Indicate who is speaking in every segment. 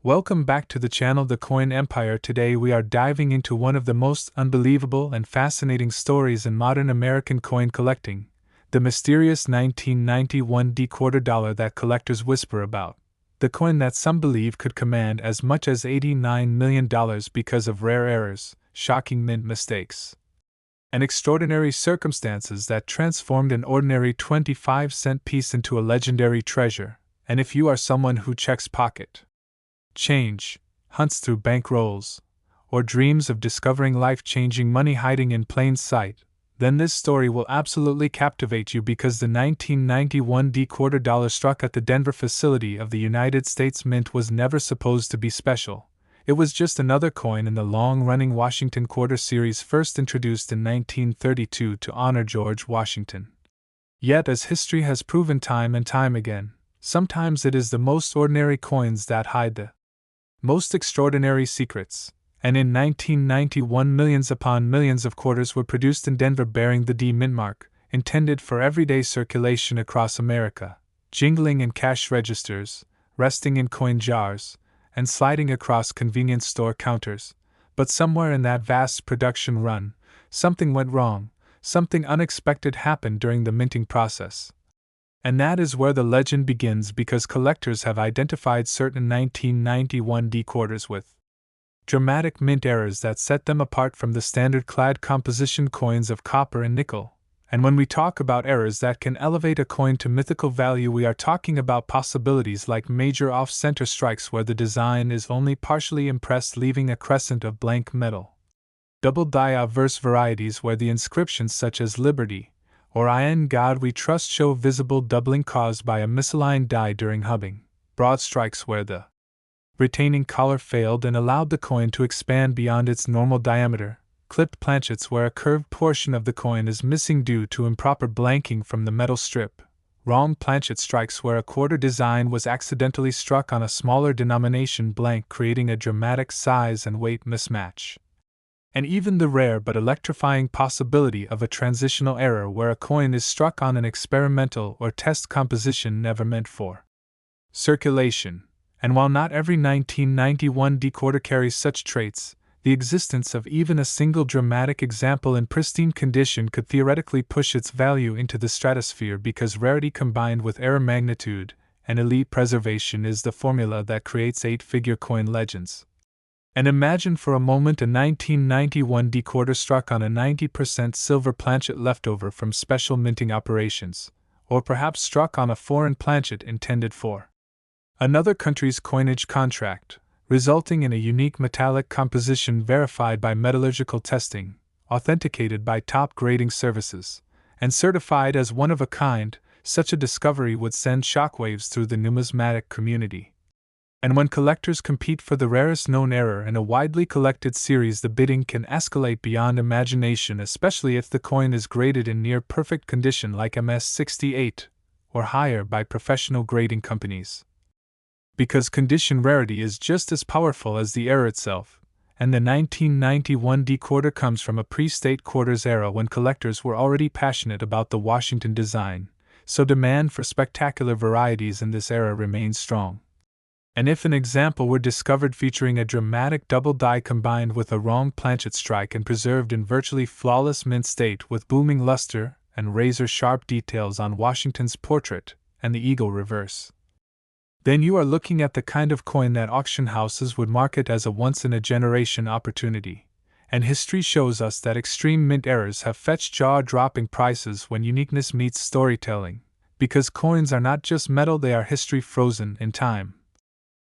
Speaker 1: Welcome back to the channel The Coin Empire. Today we are diving into one of the most unbelievable and fascinating stories in modern American coin collecting, the mysterious 1991 quarter dollar that collectors whisper about. The coin that some believe could command as much as $89 million because of rare errors, shocking mint mistakes, and extraordinary circumstances that transformed an ordinary 25-cent piece into a legendary treasure. And if you are someone who checks pocket change, hunts through bank rolls, or dreams of discovering life-changing money hiding in plain sight, then this story will absolutely captivate you because the 1991 quarter dollar struck at the Denver facility of the United States Mint was never supposed to be special. It was just another coin in the long-running Washington quarter series first introduced in 1932 to honor George Washington. Yet, as history has proven time and time again, sometimes it is the most ordinary coins that hide the most extraordinary secrets, and in 1991 millions upon millions of quarters were produced in Denver bearing the D mint mark, intended for everyday circulation across America, jingling in cash registers, resting in coin jars, and sliding across convenience store counters. But somewhere in that vast production run, something went wrong, something unexpected happened during the minting process. And that is where the legend begins, because collectors have identified certain 1991 quarters with dramatic mint errors that set them apart from the standard clad composition coins of copper and nickel. And when we talk about errors that can elevate a coin to mythical value, we are talking about possibilities like major off-center strikes where the design is only partially impressed, leaving a crescent of blank metal, double die obverse varieties where the inscriptions such as Liberty or I in God We Trust show visible doubling caused by a misaligned die during hubbing, broad strikes where the retaining collar failed and allowed the coin to expand beyond its normal diameter, clipped planchets where a curved portion of the coin is missing due to improper blanking from the metal strip, wrong planchet strikes where a quarter design was accidentally struck on a smaller denomination blank, creating a dramatic size and weight mismatch, and even the rare but electrifying possibility of a transitional error where a coin is struck on an experimental or test composition never meant for circulation. And while not every 1991 quarter carries such traits, the existence of even a single dramatic example in pristine condition could theoretically push its value into the stratosphere, because rarity combined with error magnitude and elite preservation is the formula that creates eight-figure coin legends. And imagine for a moment a 1991 quarter struck on a 90% silver planchet leftover from special minting operations, or perhaps struck on a foreign planchet intended for another country's coinage contract, resulting in a unique metallic composition verified by metallurgical testing, authenticated by top grading services, and certified as one of a kind. Such a discovery would send shockwaves through the numismatic community. And when collectors compete for the rarest known error in a widely collected series, the bidding can escalate beyond imagination, especially if the coin is graded in near perfect condition like MS-68 or higher by professional grading companies. Because condition rarity is just as powerful as the error itself, and the 1991 quarter comes from a pre-state quarters era when collectors were already passionate about the Washington design, so demand for spectacular varieties in this era remains strong. And if an example were discovered featuring a dramatic double die combined with a wrong planchet strike and preserved in virtually flawless mint state with booming luster and razor-sharp details on Washington's portrait and the eagle reverse, then you are looking at the kind of coin that auction houses would market as a once-in-a-generation opportunity. And history shows us that extreme mint errors have fetched jaw-dropping prices when uniqueness meets storytelling, because coins are not just metal, they are history frozen in time.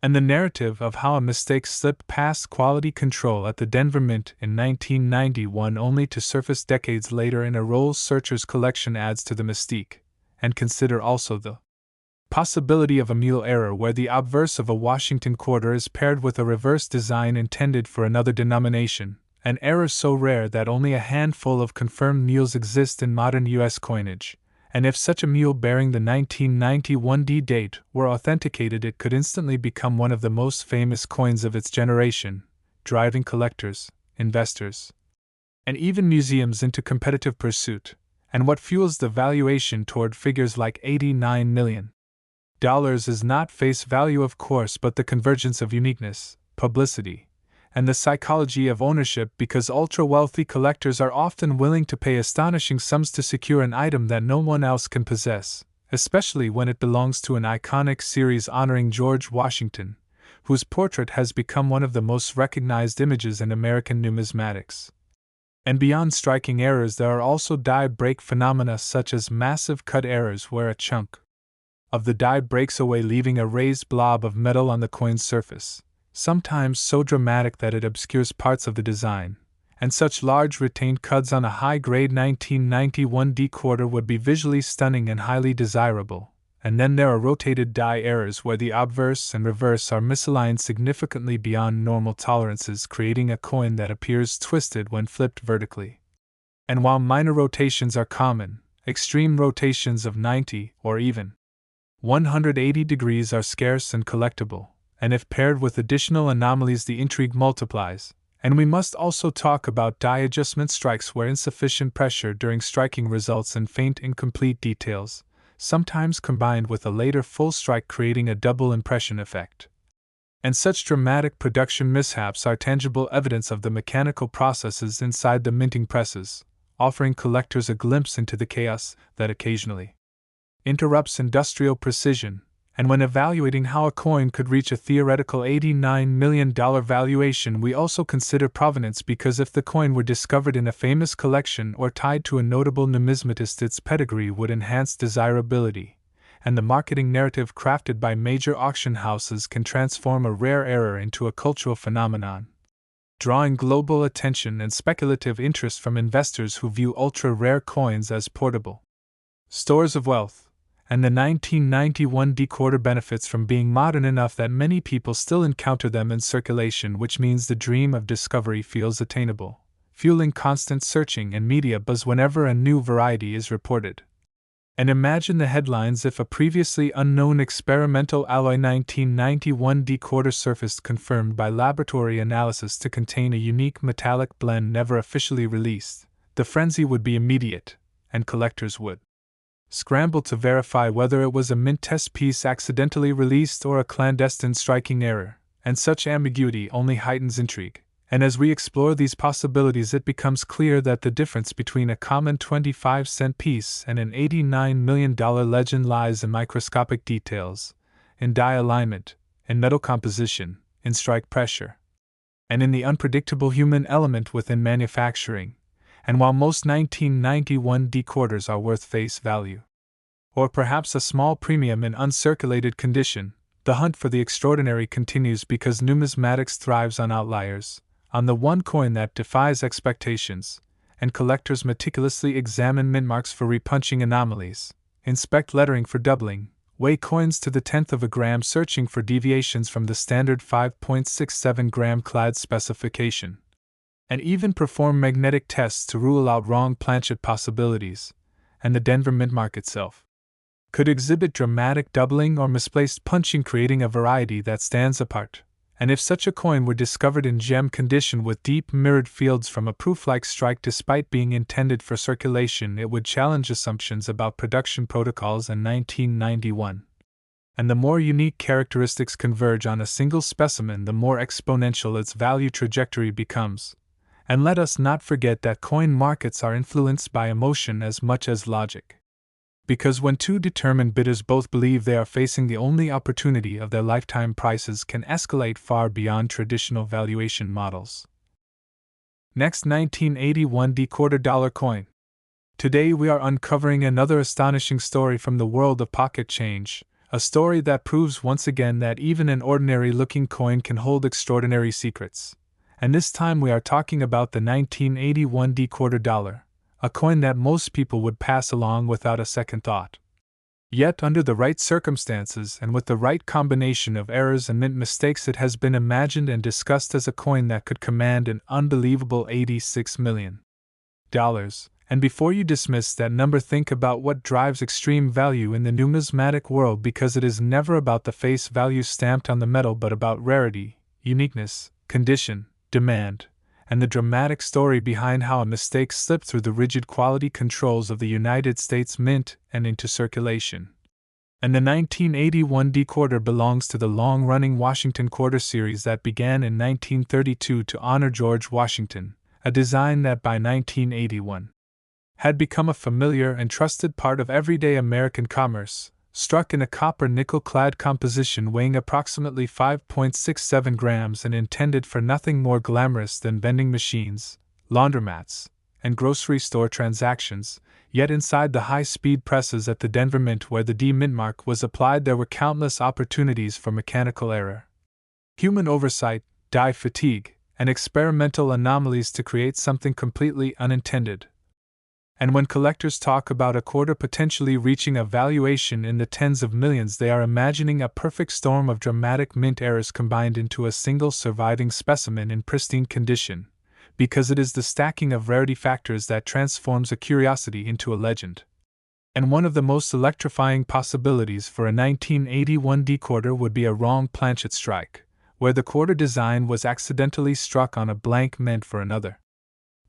Speaker 1: And the narrative of how a mistake slipped past quality control at the Denver Mint in 1991 only to surface decades later in a Rolls Searchers collection adds to the mystique. And consider also the possibility of a mule error where the obverse of a Washington quarter is paired with a reverse design intended for another denomination, an error so rare that only a handful of confirmed mules exist in modern U.S. coinage. And if such a mule bearing the 1991 date were authenticated, it could instantly become one of the most famous coins of its generation, driving collectors, investors, and even museums into competitive pursuit, and what fuels the valuation toward figures like $89 million. dollars is not face value, of course, but the convergence of uniqueness, publicity, and the psychology of ownership, because ultra-wealthy collectors are often willing to pay astonishing sums to secure an item that no one else can possess, especially when it belongs to an iconic series honoring George Washington, whose portrait has become one of the most recognized images in American numismatics. And beyond striking errors, there are also die break phenomena such as massive cut errors where a chunk of the die breaks away, leaving a raised blob of metal on the coin's surface, sometimes so dramatic that it obscures parts of the design, and such large retained cuts on a high-grade 1991 D-quarter would be visually stunning and highly desirable. And then there are rotated die errors where the obverse and reverse are misaligned significantly beyond normal tolerances, creating a coin that appears twisted when flipped vertically. And while minor rotations are common, extreme rotations of 90 or even 180 degrees are scarce and collectible, and if paired with additional anomalies the intrigue multiplies. And we must also talk about die adjustment strikes where insufficient pressure during striking results in faint, incomplete details, sometimes combined with a later full strike, creating a double impression effect. And such dramatic production mishaps are tangible evidence of the mechanical processes inside the minting presses, offering collectors a glimpse into the chaos that occasionally interrupts industrial precision. And when evaluating how a coin could reach a theoretical $89 million valuation, we also consider provenance, because if the coin were discovered in a famous collection or tied to a notable numismatist, its pedigree would enhance desirability, and the marketing narrative crafted by major auction houses can transform a rare error into a cultural phenomenon, drawing global attention and speculative interest from investors who view ultra-rare coins as portable stores of wealth. And the 1991 D-quarter benefits from being modern enough that many people still encounter them in circulation, which means the dream of discovery feels attainable, fueling constant searching and media buzz whenever a new variety is reported. And imagine the headlines if a previously unknown experimental alloy 1991 D-quarter surfaced, confirmed by laboratory analysis to contain a unique metallic blend never officially released. The frenzy would be immediate, and collectors would scramble to verify whether it was a mint test piece accidentally released or a clandestine striking error, and such ambiguity only heightens intrigue. And as we explore these possibilities, it becomes clear that the difference between a common 25-cent piece and an $89 million legend lies in microscopic details, in die alignment, in metal composition, in strike pressure, and in the unpredictable human element within manufacturing. And while most 1991 D-quarters are worth face value, or perhaps a small premium in uncirculated condition, the hunt for the extraordinary continues, because numismatics thrives on outliers, on the one coin that defies expectations, and collectors meticulously examine mint marks for repunching anomalies, inspect lettering for doubling, weigh coins to the tenth of a gram searching for deviations from the standard 5.67 gram clad specification, and even perform magnetic tests to rule out wrong planchet possibilities. And the Denver mint mark itself could exhibit dramatic doubling or misplaced punching, creating a variety that stands apart. And if such a coin were discovered in gem condition with deep mirrored fields from a proof-like strike despite being intended for circulation, it would challenge assumptions about production protocols in 1991. And the more unique characteristics converge on a single specimen, the more exponential its value trajectory becomes. And let us not forget that coin markets are influenced by emotion as much as logic. Because when two determined bidders both believe they are facing the only opportunity of their lifetime, prices can escalate far beyond traditional valuation models. Next, 1981 D-quarter dollar coin. Today we are uncovering another astonishing story from the world of pocket change, a story that proves once again that even an ordinary-looking coin can hold extraordinary secrets. And this time we are talking about the 1981 D-quarter dollar, a coin that most people would pass along without a second thought. Yet under the right circumstances and with the right combination of errors and mint mistakes, it has been imagined and discussed as a coin that could command an unbelievable $86 million. And before you dismiss that number, think about what drives extreme value in the numismatic world, because it is never about the face value stamped on the metal but about rarity, uniqueness, condition, demand, and the dramatic story behind how a mistake slipped through the rigid quality controls of the United States Mint and into circulation. And the 1981 D quarter belongs to the long-running Washington quarter series that began in 1932 to honor George Washington, a design that by 1981 had become a familiar and trusted part of everyday American commerce, struck in a copper-nickel-clad composition weighing approximately 5.67 grams and intended for nothing more glamorous than vending machines, laundromats, and grocery store transactions. Yet inside the high-speed presses at the Denver Mint where the D mint mark was applied there were countless opportunities for mechanical error, human oversight, die fatigue, and experimental anomalies to create something completely unintended. And when collectors talk about a quarter potentially reaching a valuation in the tens of millions, they are imagining a perfect storm of dramatic mint errors combined into a single surviving specimen in pristine condition, because it is the stacking of rarity factors that transforms a curiosity into a legend. And one of the most electrifying possibilities for a 1981 D quarter would be a wrong planchet strike, where the quarter design was accidentally struck on a blank meant for another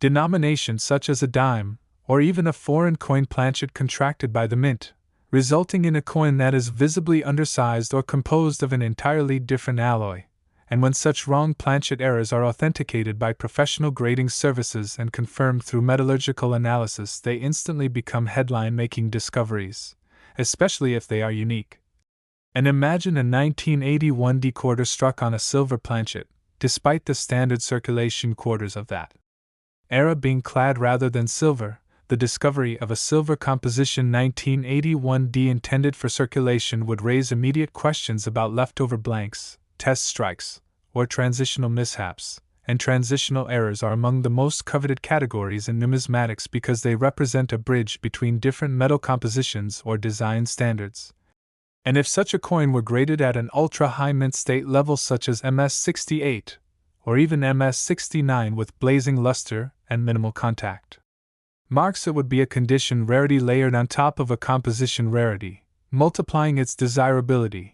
Speaker 1: denomination such as a dime, or even a foreign coin planchet contracted by the mint, resulting in a coin that is visibly undersized or composed of an entirely different alloy. And when such wrong planchet errors are authenticated by professional grading services and confirmed through metallurgical analysis, they instantly become headline-making discoveries, especially if they are unique. And imagine a 1981 D quarter struck on a silver planchet, despite the standard circulation quarters of that era being clad rather than silver. The discovery of a silver composition 1981 D intended for circulation would raise immediate questions about leftover blanks, test strikes, or transitional mishaps, and transitional errors are among the most coveted categories in numismatics because they represent a bridge between different metal compositions or design standards. And if such a coin were graded at an ultra-high mint state level such as MS68, or even MS69 with blazing luster and minimal contact marks, it would be a condition rarity layered on top of a composition rarity, multiplying its desirability.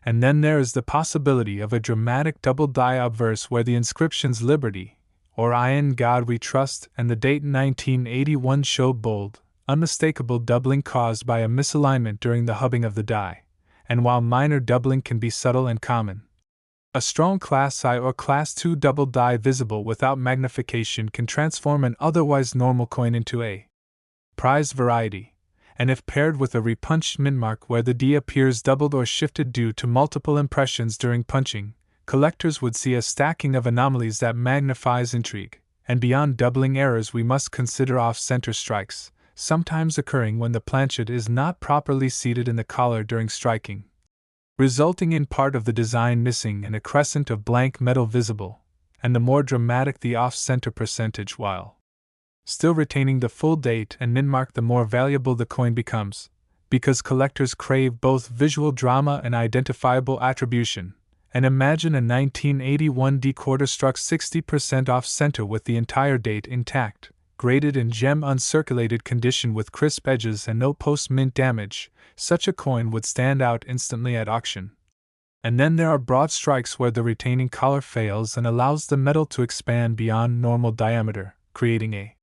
Speaker 1: And then there is the possibility of a dramatic double die obverse where the inscriptions Liberty, or In God We Trust, and the date 1981 show bold, unmistakable doubling caused by a misalignment during the hubbing of the die, and while minor doubling can be subtle and common, a strong Class I or Class II double die visible without magnification can transform an otherwise normal coin into a prized variety, and if paired with a repunched mint mark where the D appears doubled or shifted due to multiple impressions during punching, collectors would see a stacking of anomalies that magnifies intrigue. And beyond doubling errors, we must consider off-center strikes, sometimes occurring when the planchet is not properly seated in the collar during striking, resulting in part of the design missing and a crescent of blank metal visible, and the more dramatic the off-center percentage while still retaining the full date and mint mark, the more valuable the coin becomes, because collectors crave both visual drama and identifiable attribution. And imagine a 1981 D quarter struck 60% off-center with the entire date intact, graded in gem uncirculated condition with crisp edges and no post-mint damage. Such a coin would stand out instantly at auction. And then there are broad strikes where the retaining collar fails and allows the metal to expand beyond normal diameter, creating a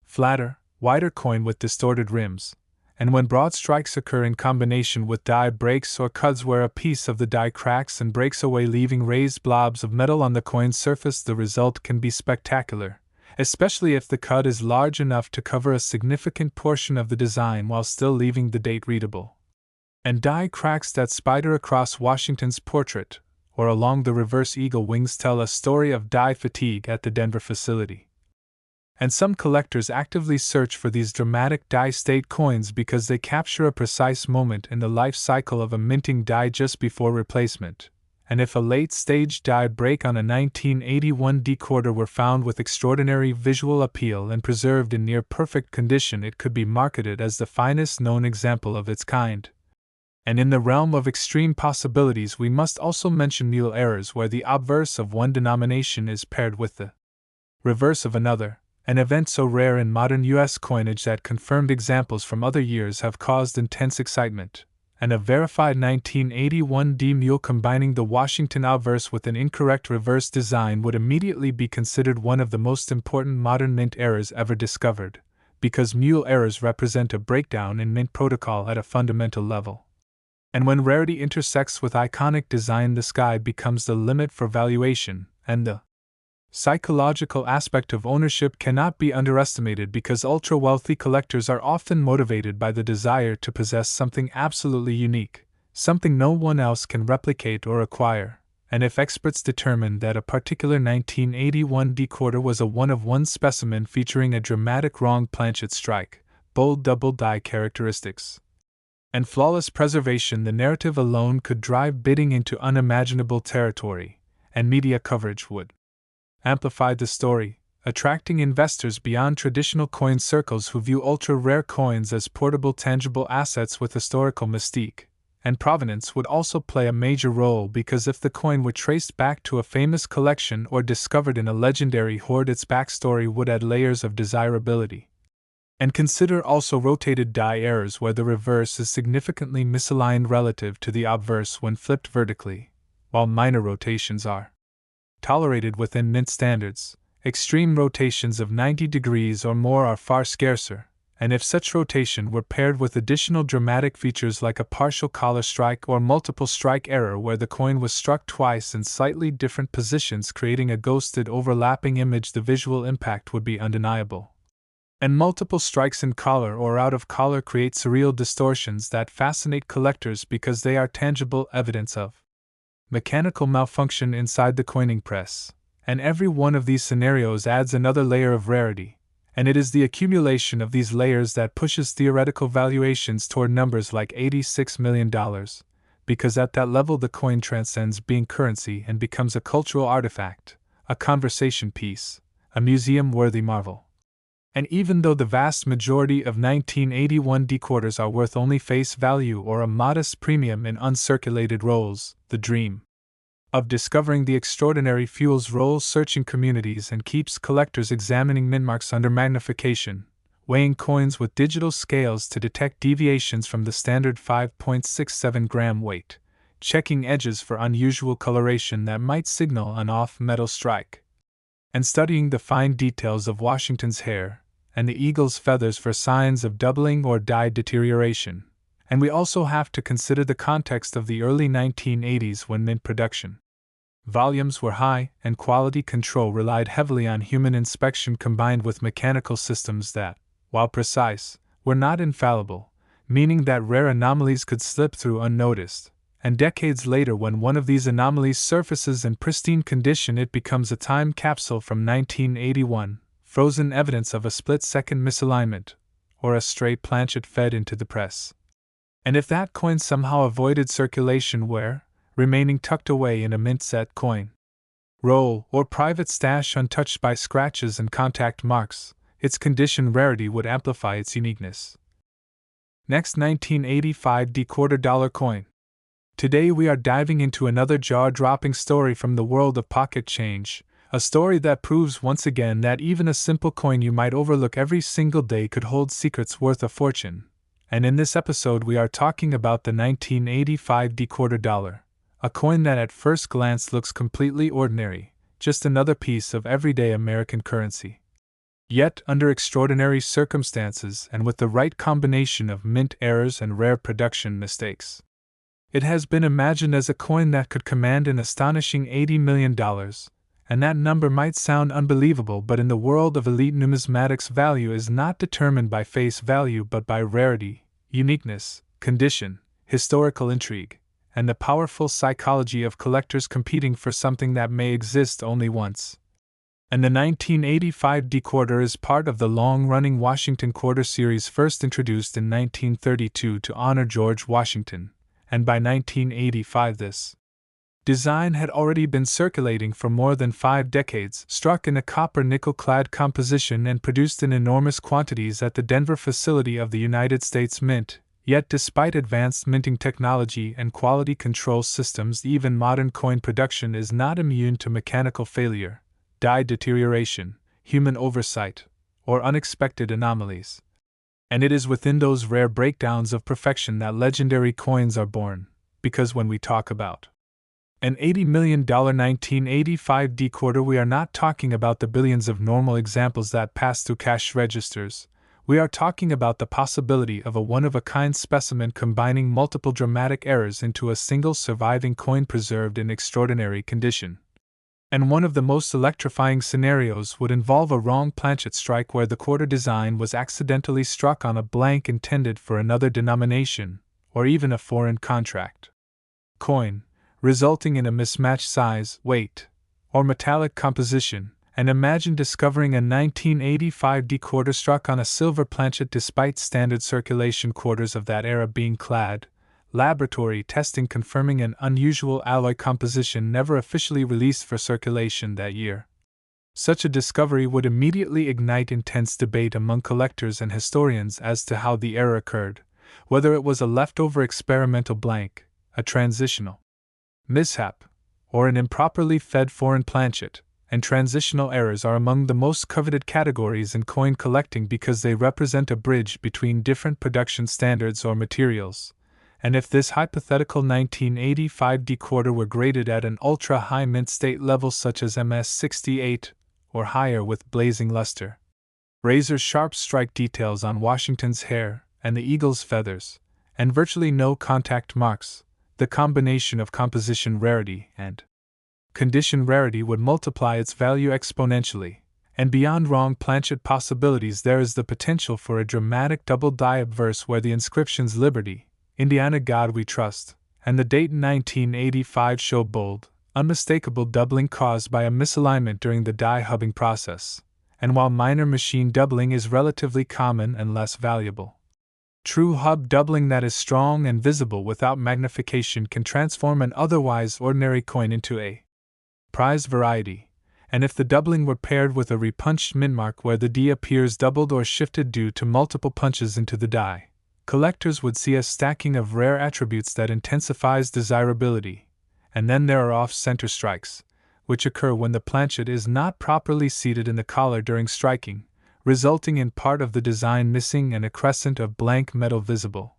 Speaker 1: flatter, wider coin with distorted rims. And when broad strikes occur in combination with die breaks or cuts where a piece of the die cracks and breaks away leaving raised blobs of metal on the coin's surface, the result can be spectacular, especially if the cut is large enough to cover a significant portion of the design while still leaving the date readable. And die cracks that spider across Washington's portrait, or along the reverse eagle wings, tell a story of die fatigue at the Denver facility. And some collectors actively search for these dramatic die-state coins because they capture a precise moment in the life cycle of a minting die just before replacement. And if a late-stage die break on a 1981 D quarter were found with extraordinary visual appeal and preserved in near-perfect condition, it could be marketed as the finest known example of its kind. And in the realm of extreme possibilities, we must also mention mule errors where the obverse of one denomination is paired with the reverse of another, an event so rare in modern U.S. coinage that confirmed examples from other years have caused intense excitement. And a verified 1981 D mule combining the Washington obverse with an incorrect reverse design would immediately be considered one of the most important modern mint errors ever discovered, because mule errors represent a breakdown in mint protocol at a fundamental level. And when rarity intersects with iconic design, the sky becomes the limit for valuation, and the psychological aspect of ownership cannot be underestimated because ultra-wealthy collectors are often motivated by the desire to possess something absolutely unique, something no one else can replicate or acquire. And if experts determine that a particular 1981 decoder was a one-of-one specimen featuring a dramatic wrong planchet strike, bold double die characteristics, and flawless preservation, the narrative alone could drive bidding into unimaginable territory, and media coverage would amplify the story, attracting investors beyond traditional coin circles who view ultra-rare coins as portable tangible assets with historical mystique. And provenance would also play a major role because if the coin were traced back to a famous collection or discovered in a legendary hoard, its backstory would add layers of desirability. And consider also rotated die errors where the reverse is significantly misaligned relative to the obverse when flipped vertically, while minor rotations are tolerated within mint standards. Extreme rotations of 90 degrees or more are far scarcer, and if such rotation were paired with additional dramatic features like a partial collar strike or multiple strike error where the coin was struck twice in slightly different positions creating a ghosted overlapping image, the visual impact would be undeniable. And multiple strikes in collar or out of collar create surreal distortions that fascinate collectors because they are tangible evidence of mechanical malfunction inside the coining press. And every one of these scenarios adds another layer of rarity, and it is the accumulation of these layers that pushes theoretical valuations toward numbers like $86 million, because at that level the coin transcends being currency and becomes a cultural artifact, a conversation piece, a museum-worthy marvel. And even though the vast majority of 1981 decorders are worth only face value or a modest premium in uncirculated rolls, the dream of discovering the extraordinary fuels rolls searching communities and keeps collectors examining mintmarks under magnification, weighing coins with digital scales to detect deviations from the standard 5.67 gram weight, checking edges for unusual coloration that might signal an off-metal strike, and studying the fine details of Washington's hair and the eagle's feathers for signs of doubling or die deterioration. And we also have to consider the context of the early 1980s when mint production volumes were high and quality control relied heavily on human inspection combined with mechanical systems that, while precise, were not infallible, meaning that rare anomalies could slip through unnoticed. And decades later, when one of these anomalies surfaces in pristine condition, it becomes a time capsule from 1981, frozen evidence of a split-second misalignment, or a stray planchet fed into the press. And if that coin somehow avoided circulation where, remaining tucked away in a mint-set coin roll or private stash untouched by scratches and contact marks, its condition rarity would amplify its uniqueness. Next, 1985 decorder dollar coin. Today we are diving into another jaw-dropping story from the world of pocket change, a story that proves once again that even a simple coin you might overlook every single day could hold secrets worth a fortune. And in this episode we are talking about the 1985 decorder dollar, a coin that at first glance looks completely ordinary, just another piece of everyday American currency. Yet, under extraordinary circumstances and with the right combination of mint errors and rare production mistakes, it has been imagined as a coin that could command an astonishing $80 million, and that number might sound unbelievable, but in the world of elite numismatics, value is not determined by face value but by rarity, uniqueness, condition, historical intrigue, and the powerful psychology of collectors competing for something that may exist only once. And the 1985 decorder is part of the long-running Washington Quarter series, first introduced in 1932 to honor George Washington, and by 1985 this design had already been circulating for more than 5 decades, struck in a copper nickel-clad composition and produced in enormous quantities at the Denver facility of the United States Mint. Yet despite advanced minting technology and quality control systems, even modern coin production is not immune to mechanical failure, die deterioration, human oversight, or unexpected anomalies. And it is within those rare breakdowns of perfection that legendary coins are born, because when we talk about an $80 million 1985 decorder, we are not talking about the billions of normal examples that pass through cash registers, We are talking about the possibility of a one-of-a-kind specimen combining multiple dramatic errors into a single surviving coin preserved in extraordinary condition. And one of the most electrifying scenarios would involve a wrong planchet strike where the quarter design was accidentally struck on a blank intended for another denomination, or even a foreign contract coin, resulting in a mismatched size, weight, or metallic composition. And imagine discovering a 1985 D quarter struck on a silver planchet despite standard circulation quarters of that era being clad, laboratory testing confirming an unusual alloy composition never officially released for circulation that year. Such a discovery would immediately ignite intense debate among collectors and historians as to how the error occurred, whether it was a leftover experimental blank, a transitional mishap, or an improperly fed foreign planchet. And transitional errors are among the most coveted categories in coin collecting because they represent a bridge between different production standards or materials. And if this hypothetical 1985 D quarter were graded at an ultra-high mint state level such as MS-68 or higher with blazing luster, razor-sharp strike details on Washington's hair and the eagle's feathers, and virtually no contact marks, the combination of composition rarity and condition rarity would multiply its value exponentially, and beyond wrong planchet possibilities there is the potential for a dramatic double-die obverse where the inscriptions Liberty, Indiana God We Trust, and the date 1985 show bold, unmistakable doubling caused by a misalignment during the die hubbing process, and while minor machine doubling is relatively common and less valuable, true hub doubling that is strong and visible without magnification can transform an otherwise ordinary coin into a prized variety, and if the doubling were paired with a repunched mint mark where the D appears doubled or shifted due to multiple punches into the die, collectors would see a stacking of rare attributes that intensifies desirability. And then there are off-center strikes, which occur when the planchet is not properly seated in the collar during striking, resulting in part of the design missing and a crescent of blank metal visible.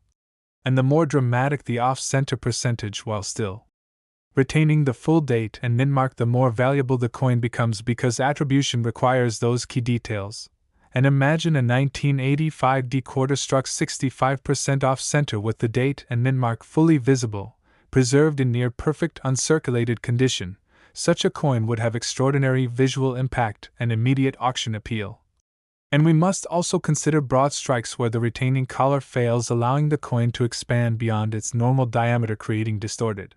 Speaker 1: And the more dramatic the off-center percentage while still retaining the full date and mint mark, the more valuable the coin becomes because attribution requires those key details. And imagine a 1985 D quarter struck 65% off-center with the date and mint mark fully visible, preserved in near-perfect uncirculated condition. Such a coin would have extraordinary visual impact and immediate auction appeal. And we must also consider broad strikes where the retaining collar fails, allowing the coin to expand beyond its normal diameter, creating distorted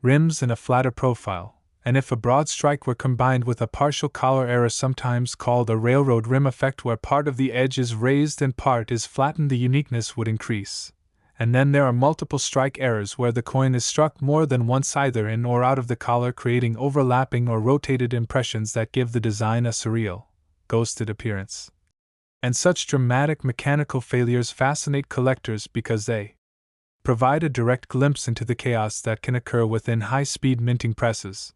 Speaker 1: rims and a flatter profile. And if a broad strike were combined with a partial collar error, sometimes called a railroad rim effect, where part of the edge is raised and part is flattened, the uniqueness would increase. And then there are multiple strike errors where the coin is struck more than once either in or out of the collar, creating overlapping or rotated impressions that give the design a surreal, ghosted appearance. And such dramatic mechanical failures fascinate collectors because they provide a direct glimpse into the chaos that can occur within high-speed minting presses,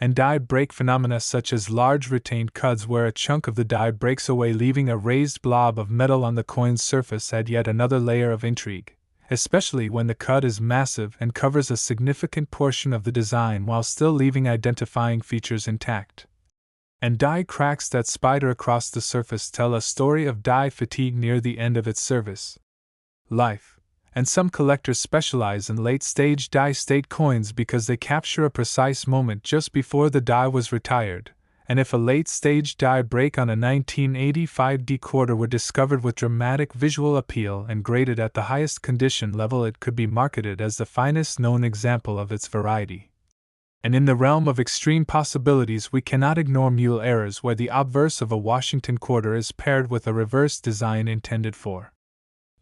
Speaker 1: and die break phenomena such as large retained cuds where a chunk of the die breaks away leaving a raised blob of metal on the coin's surface add yet another layer of intrigue, especially when the cud is massive and covers a significant portion of the design while still leaving identifying features intact. And die cracks that spider across the surface tell a story of die fatigue near the end of its service life. And some collectors specialize in late-stage die-state coins because they capture a precise moment just before the die was retired, and if a late-stage die break on a 1985 D quarter were discovered with dramatic visual appeal and graded at the highest condition level, it could be marketed as the finest known example of its variety. And in the realm of extreme possibilities, we cannot ignore mule errors where the obverse of a Washington quarter is paired with a reverse design intended for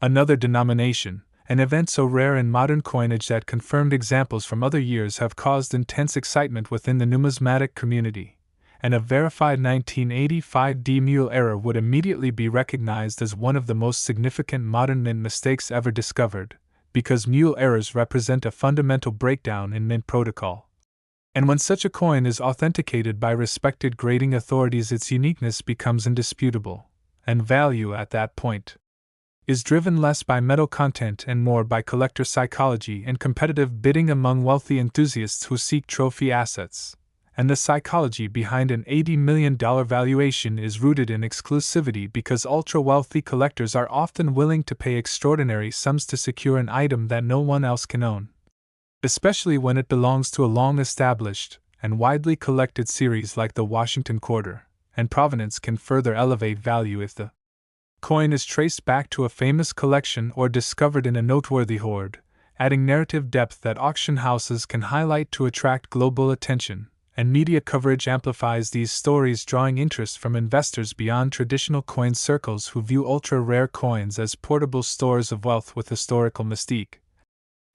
Speaker 1: another denomination. An event so rare in modern coinage that confirmed examples from other years have caused intense excitement within the numismatic community, and a verified 1985 D mule error would immediately be recognized as one of the most significant modern mint mistakes ever discovered, because mule errors represent a fundamental breakdown in mint protocol. And when such a coin is authenticated by respected grading authorities, its uniqueness becomes indisputable, and value at that point is driven less by metal content and more by collector psychology and competitive bidding among wealthy enthusiasts who seek trophy assets. And the psychology behind an $80 million valuation is rooted in exclusivity because ultra-wealthy collectors are often willing to pay extraordinary sums to secure an item that no one else can own, especially when it belongs to a long-established and widely collected series like the Washington Quarter, and provenance can further elevate value if the coin is traced back to a famous collection or discovered in a noteworthy hoard, adding narrative depth that auction houses can highlight to attract global attention, and media coverage amplifies these stories, drawing interest from investors beyond traditional coin circles who view ultra-rare coins as portable stores of wealth with historical mystique.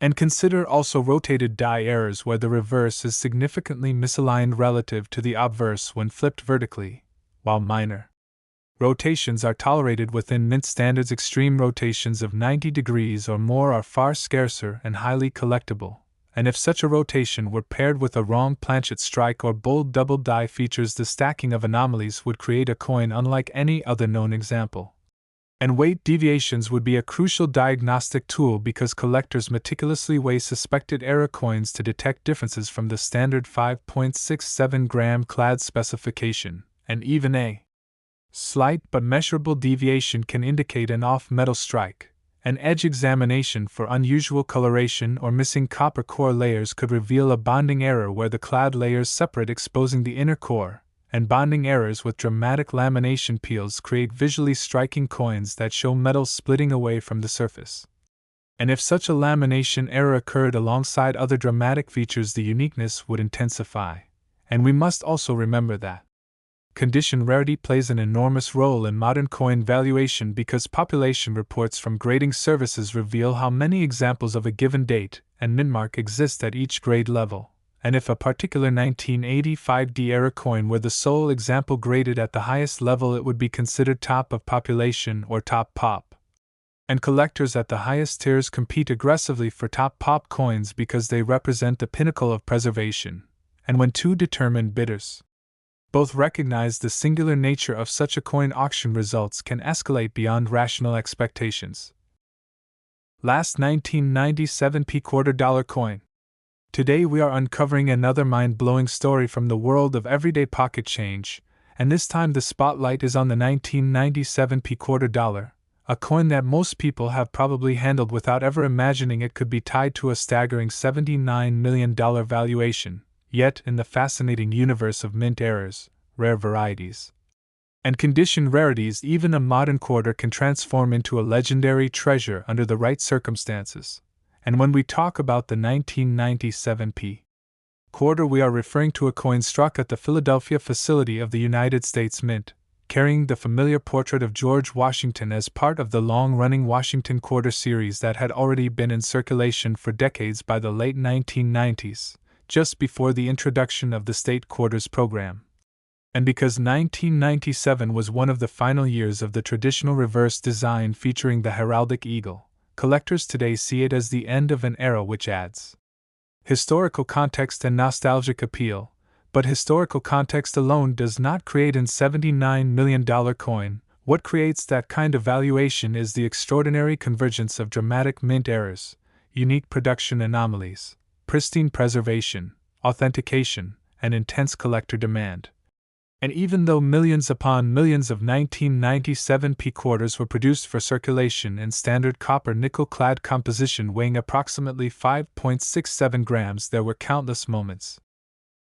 Speaker 1: And consider also rotated die errors where the reverse is significantly misaligned relative to the obverse when flipped vertically, while minor rotations are tolerated within mint standards. Extreme rotations of 90 degrees or more are far scarcer and highly collectible, and if such a rotation were paired with a wrong planchet strike or bold double die features, the stacking of anomalies would create a coin unlike any other known example. And weight deviations would be a crucial diagnostic tool because collectors meticulously weigh suspected error coins to detect differences from the standard 5.67 gram clad specification, and even a slight but measurable deviation can indicate an off-metal strike. An edge examination for unusual coloration or missing copper core layers could reveal a bonding error where the clad layers separate, exposing the inner core, and bonding errors with dramatic lamination peels create visually striking coins that show metal splitting away from the surface. And if such a lamination error occurred alongside other dramatic features, the uniqueness would intensify. And we must also remember that condition rarity plays an enormous role in modern coin valuation because population reports from grading services reveal how many examples of a given date and mintmark exist at each grade level. And if a particular 1985 D-era coin were the sole example graded at the highest level, it would be considered top of population or top pop. And collectors at the highest tiers compete aggressively for top pop coins because they represent the pinnacle of preservation. And when two determined bidders both recognize the singular nature of such a coin, auction results can escalate beyond rational expectations. Last 1997 $quarter coin. Today we are uncovering another mind-blowing story from the world of everyday pocket change, and this time the spotlight is on the 1997 $quarter, a coin that most people have probably handled without ever imagining it could be tied to a staggering $79 million valuation. Yet, in the fascinating universe of mint errors, rare varieties, and condition rarities, even a modern quarter can transform into a legendary treasure under the right circumstances. And when we talk about the 1997 quarter, we are referring to a coin struck at the Philadelphia facility of the United States Mint, carrying the familiar portrait of George Washington as part of the long-running Washington Quarter series that had already been in circulation for decades by the late 1990s. Just before the introduction of the state quarters program. And because 1997 was one of the final years of the traditional reverse design featuring the heraldic eagle, collectors today see it as the end of an era which adds historical context and nostalgic appeal, but historical context alone does not create an $79 million coin. What creates that kind of valuation is the extraordinary convergence of dramatic mint errors, unique production anomalies, pristine preservation, authentication, and intense collector demand. And even though millions upon millions of 1997 quarters were produced for circulation in standard copper nickel-clad composition weighing approximately 5.67 grams, there were countless moments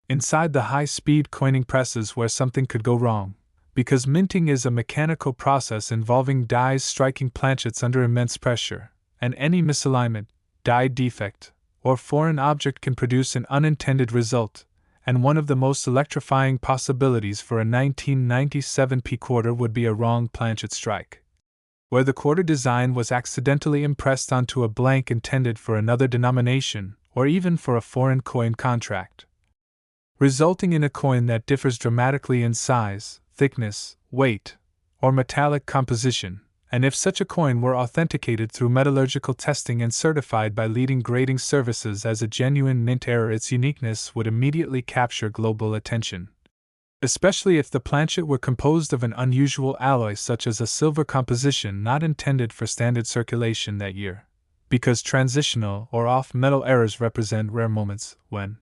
Speaker 1: inside the high-speed coining presses where something could go wrong, because minting is a mechanical process involving dies striking planchets under immense pressure, and any misalignment, die defect, or foreign object can produce an unintended result, and one of the most electrifying possibilities for a 1997 quarter would be a wrong planchet strike, where the quarter design was accidentally impressed onto a blank intended for another denomination, or even for a foreign coin contract, resulting in a coin that differs dramatically in size, thickness, weight, or metallic composition. And if such a coin were authenticated through metallurgical testing and certified by leading grading services as a genuine mint error, its uniqueness would immediately capture global attention. Especially if the planchet were composed of an unusual alloy such as a silver composition not intended for standard circulation that year, because transitional or off-metal errors represent rare moments when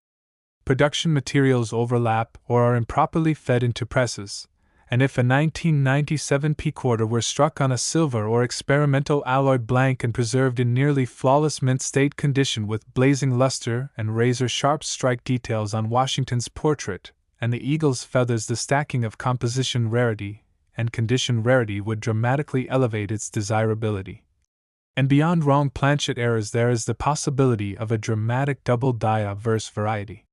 Speaker 1: production materials overlap or are improperly fed into presses, and if a 1997 P quarter were struck on a silver or experimental alloy blank and preserved in nearly flawless mint state condition with blazing luster and razor-sharp strike details on Washington's portrait, and the eagle's feathers, the stacking of composition rarity and condition rarity would dramatically elevate its desirability. And beyond wrong planchet errors there is the possibility of a dramatic double die obverse variety,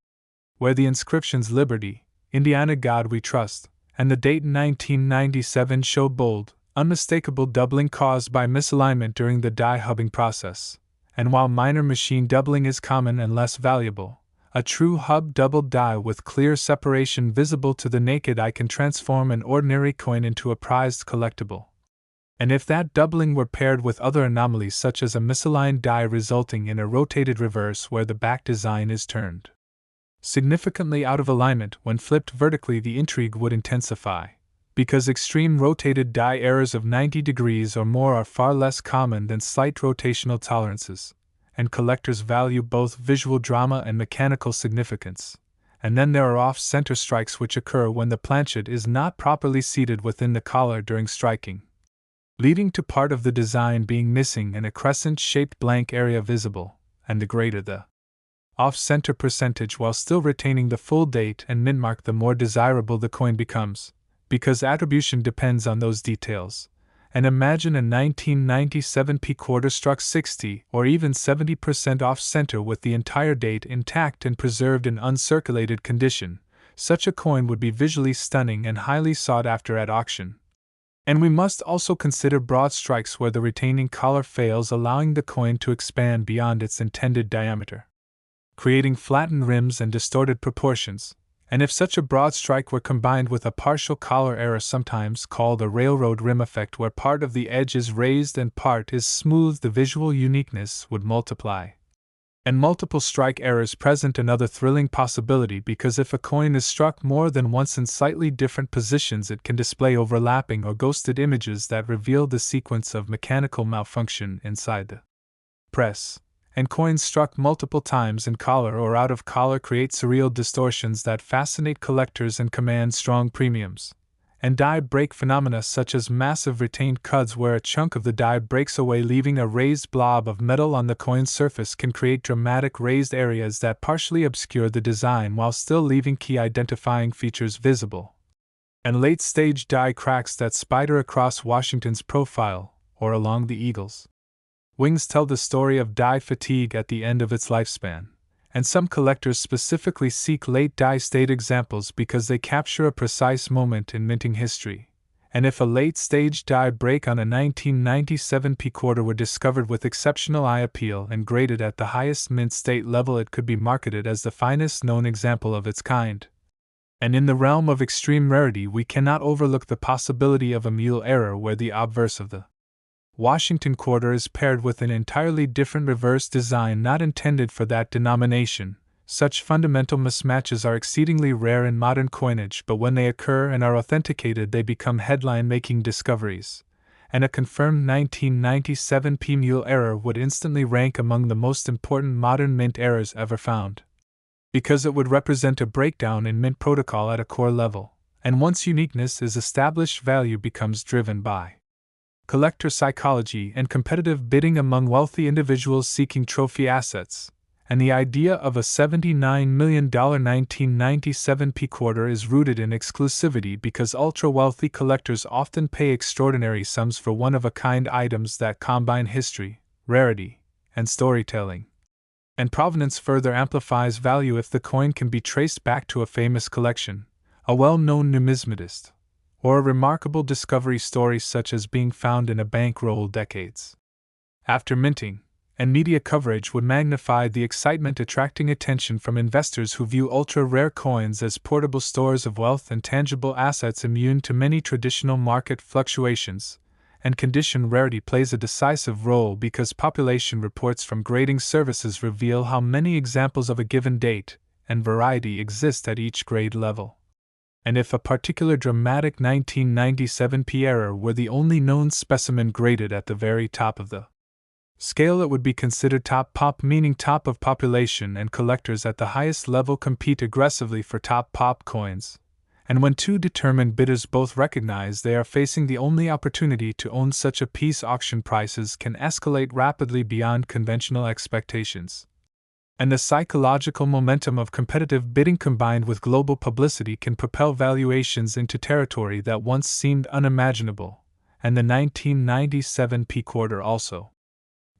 Speaker 1: where the inscriptions Liberty, Indiana God We Trust, and the date 1997 show bold, unmistakable doubling caused by misalignment during the die hubbing process, and while minor machine doubling is common and less valuable, a true hub doubled die with clear separation visible to the naked eye can transform an ordinary coin into a prized collectible. And if that doubling were paired with other anomalies such as a misaligned die resulting in a rotated reverse where the back design is turned significantly out of alignment when flipped vertically, the intrigue would intensify, because extreme rotated die errors of 90 degrees or more are far less common than slight rotational tolerances, and collectors value both visual drama and mechanical significance. And then there are off-center strikes which occur when the planchet is not properly seated within the collar during striking, leading to part of the design being missing and a crescent-shaped blank area visible, and the greater the off-center percentage while still retaining the full date and mint mark, the more desirable the coin becomes, because attribution depends on those details. And imagine a 1997 P quarter struck 60 or even 70% off-center with the entire date intact and preserved in uncirculated condition. Such a coin would be visually stunning and highly sought after at auction. And we must also consider broad strikes where the retaining collar fails, allowing the coin to expand beyond its intended diameter, creating flattened rims and distorted proportions. And if such a broad strike were combined with a partial collar error, sometimes called a railroad rim effect, where part of the edge is raised and part is smooth, the visual uniqueness would multiply. And multiple strike errors present another thrilling possibility, because if a coin is struck more than once in slightly different positions, it can display overlapping or ghosted images that reveal the sequence of mechanical malfunction inside the press. And coins struck multiple times in collar or out of collar create surreal distortions that fascinate collectors and command strong premiums. And die break phenomena such as massive retained cuds where a chunk of the die breaks away leaving a raised blob of metal on the coin's surface can create dramatic raised areas that partially obscure the design while still leaving key identifying features visible. And late-stage die cracks that spider across Washington's profile or along the eagle's wings tell the story of die fatigue at the end of its lifespan, and some collectors specifically seek late die state examples because they capture a precise moment in minting history. And if a late-stage die break on a 1997 P quarter were discovered with exceptional eye appeal and graded at the highest mint state level, it could be marketed as the finest known example of its kind. And in the realm of extreme rarity, we cannot overlook the possibility of a mule error where the obverse of the Washington quarter is paired with an entirely different reverse design not intended for that denomination. Such fundamental mismatches are exceedingly rare in modern coinage, but when they occur and are authenticated, they become headline-making discoveries. And a confirmed 1997 P mule error would instantly rank among the most important modern mint errors ever found, because it would represent a breakdown in mint protocol at a core level. And once uniqueness is established, value becomes driven by collector psychology and competitive bidding among wealthy individuals seeking trophy assets, and the idea of a $79 million 1997 P quarter is rooted in exclusivity because ultra-wealthy collectors often pay extraordinary sums for one-of-a-kind items that combine history, rarity, and storytelling. And provenance further amplifies value if the coin can be traced back to a famous collection, a well-known numismatist, or a remarkable discovery story such as being found in a bankroll decades after minting, and media coverage would magnify the excitement, attracting attention from investors who view ultra-rare coins as portable stores of wealth and tangible assets immune to many traditional market fluctuations. And condition rarity plays a decisive role because population reports from grading services reveal how many examples of a given date and variety exist at each grade level. And if a particular dramatic 1997 P error were the only known specimen graded at the very top of the scale it would be considered top pop, meaning top of population, and collectors at the highest level compete aggressively for top pop coins. And when two determined bidders both recognize they are facing the only opportunity to own such a piece, auction prices can escalate rapidly beyond conventional expectations. And the psychological momentum of competitive bidding combined with global publicity can propel valuations into territory that once seemed unimaginable, and the 1997 peak order also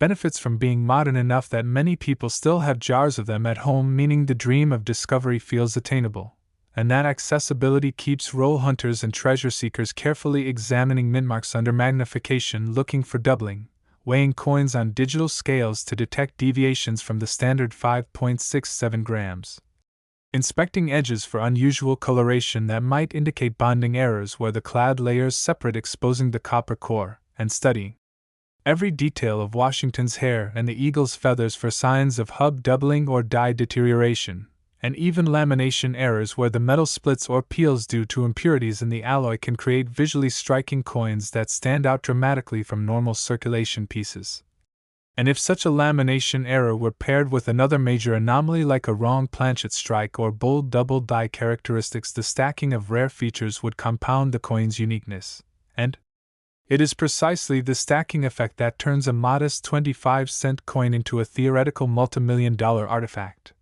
Speaker 1: benefits from being modern enough that many people still have jars of them at home, meaning the dream of discovery feels attainable, and that accessibility keeps roll hunters and treasure seekers carefully examining mintmarks under magnification, looking for doubling, weighing coins on digital scales to detect deviations from the standard 5.67 grams, inspecting edges for unusual coloration that might indicate bonding errors where the clad layers separate, exposing the copper core, and studying every detail of Washington's hair and the eagle's feathers for signs of hub doubling or dye deterioration, and even lamination errors where the metal splits or peels due to impurities in the alloy can create visually striking coins that stand out dramatically from normal circulation pieces. And if such a lamination error were paired with another major anomaly like a wrong planchet strike or bold double die characteristics, the stacking of rare features would compound the coin's uniqueness. And it is precisely the stacking effect that turns a modest 25-cent coin into a theoretical multimillion-dollar artifact.